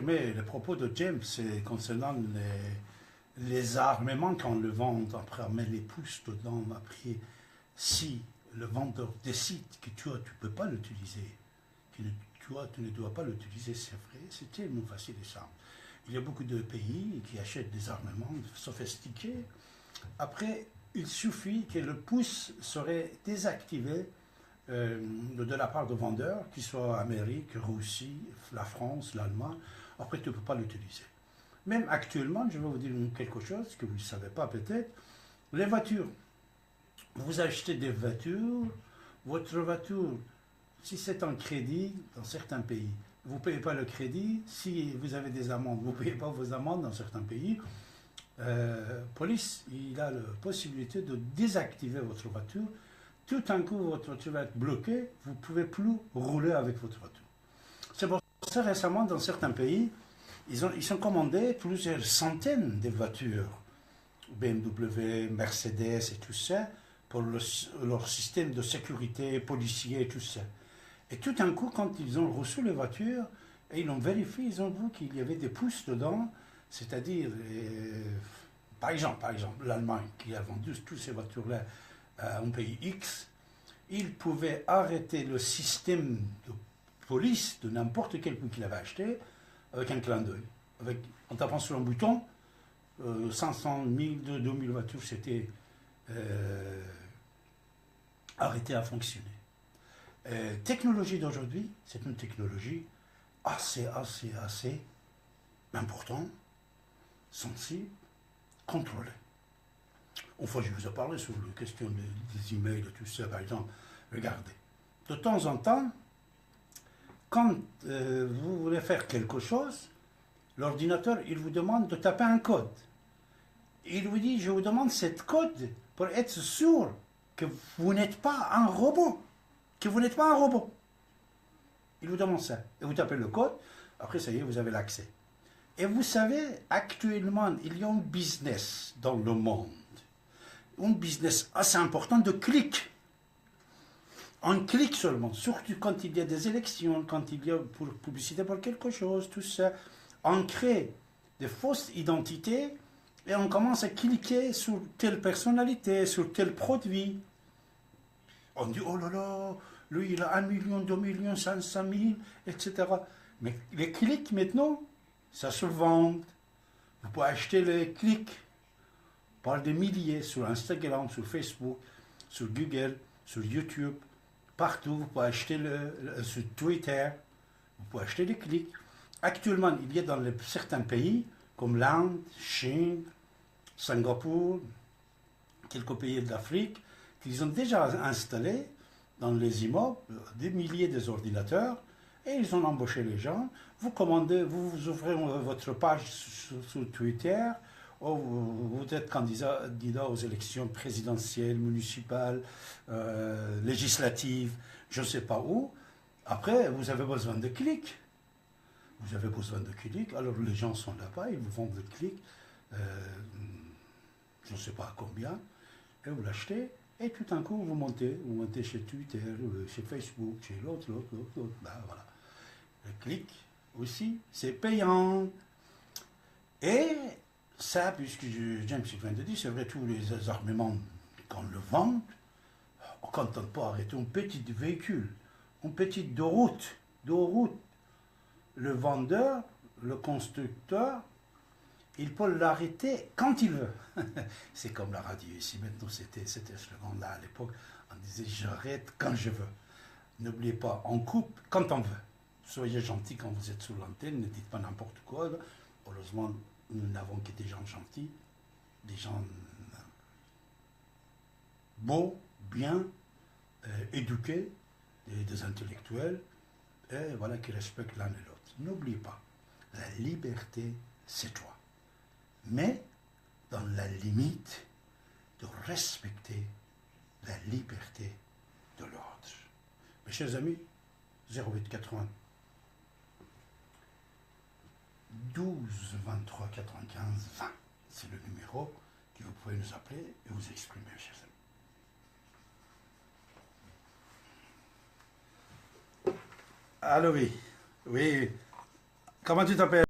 confirmer le propos de James concernant les armements qu'on le vend, après on met les pouces dedans, après si le vendeur décide que tu ne peux pas l'utiliser, que tu ne dois pas l'utiliser, c'est vrai, c'est tellement facile et simple. Il y a beaucoup de pays qui achètent des armements sophistiqués. Après, il suffit que le pouce serait désactivé de la part de vendeurs, qu'ils soient Amérique, Russie, la France, l'Allemagne. Après, tu ne peux pas l'utiliser. Même actuellement, je vais vous dire quelque chose que vous ne savez pas peut-être, les voitures. Vous achetez des voitures, votre voiture, si c'est en crédit dans certains pays, vous ne payez pas le crédit. Si vous avez des amendes, vous ne payez pas vos amendes dans certains pays. Police, il a la possibilité de désactiver votre voiture. Tout d'un coup, votre voiture va être bloquée, vous ne pouvez plus rouler avec votre voiture. C'est pour ça récemment, dans certains pays, ils ont commandé plusieurs centaines de voitures, BMW, Mercedes et tout ça, pour leur système de sécurité, policier et tout ça. Et tout d'un coup, quand ils ont reçu les voitures, et ils ont vérifié, ils ont vu qu'il y avait des pouces dedans, c'est-à-dire, par exemple, l'Allemagne, qui a vendu toutes ces voitures-là à un pays X, ils pouvaient arrêter le système de police de n'importe quel pays qu'il avait acheté avec un clin d'œil. En tapant sur un bouton, 500 000, 2000 voitures s'étaient arrêtées à fonctionner. Technologie d'aujourd'hui, c'est une technologie assez importante, sensible, contrôlée. Enfin, je vous ai parlé sur la question des emails et tout ça, par exemple. Regardez, de temps en temps, quand vous voulez faire quelque chose, l'ordinateur, il vous demande de taper un code. Il vous dit, je vous demande cette code pour être sûr que vous n'êtes pas un robot. Il vous demande ça. Et vous tapez le code, après ça y est, vous avez l'accès. Et vous savez, actuellement, il y a un business dans le monde. Un business assez important de clics. On clique seulement, surtout quand il y a des élections, quand il y a pour publicité pour quelque chose, tout ça. On crée des fausses identités et on commence à cliquer sur telle personnalité, sur tel produit. On dit, oh là là, lui il a 1 million, 2 millions, 500 000, etc. Mais les clics maintenant, ça se vend. Vous pouvez acheter les clics par des milliers sur Instagram, sur Facebook, sur Google, sur YouTube. Partout, vous pouvez acheter sur Twitter, vous pouvez acheter des clics. Actuellement, il y a dans certains pays, comme l'Inde, Chine, Singapour, quelques pays d'Afrique, qu'ils ont déjà installé dans les immeubles des milliers d'ordinateurs et ils ont embauché les gens. Vous commandez, vous ouvrez votre page sur Twitter, ou vous êtes candidat aux élections présidentielles, municipales, législatives, je ne sais pas où. Après, vous avez besoin de clics. Alors les gens sont là-bas, ils vous vendent le clic, je ne sais pas combien, et vous l'achetez. Et tout d'un coup, vous montez chez Twitter, chez Facebook, chez l'autre. Ben, voilà. Le clic aussi, c'est payant. Et ça, puisque James vient de dire, c'est vrai, tous les armements qu'on le vend, on ne contente pas arrêter un petit véhicule, une petite de route. Le vendeur, le constructeur, il peut l'arrêter quand il veut. C'est comme la radio ici. Maintenant, c'était ce slogan-là à l'époque. On disait, j'arrête quand je veux. N'oubliez pas, on coupe quand on veut. Soyez gentils quand vous êtes sur l'antenne, ne dites pas n'importe quoi. Heureusement, nous n'avons que des gens gentils, des gens beaux, bien, éduqués, des intellectuels, et voilà, qui respectent l'un et l'autre. N'oubliez pas, la liberté, c'est toi. Mais dans la limite de respecter la liberté de l'autre. Mes chers amis, 08 80 12 23 95 20, c'est le numéro que vous pouvez nous appeler et vous exprimer, mes chers amis. Allô, oui. Comment tu t'appelles?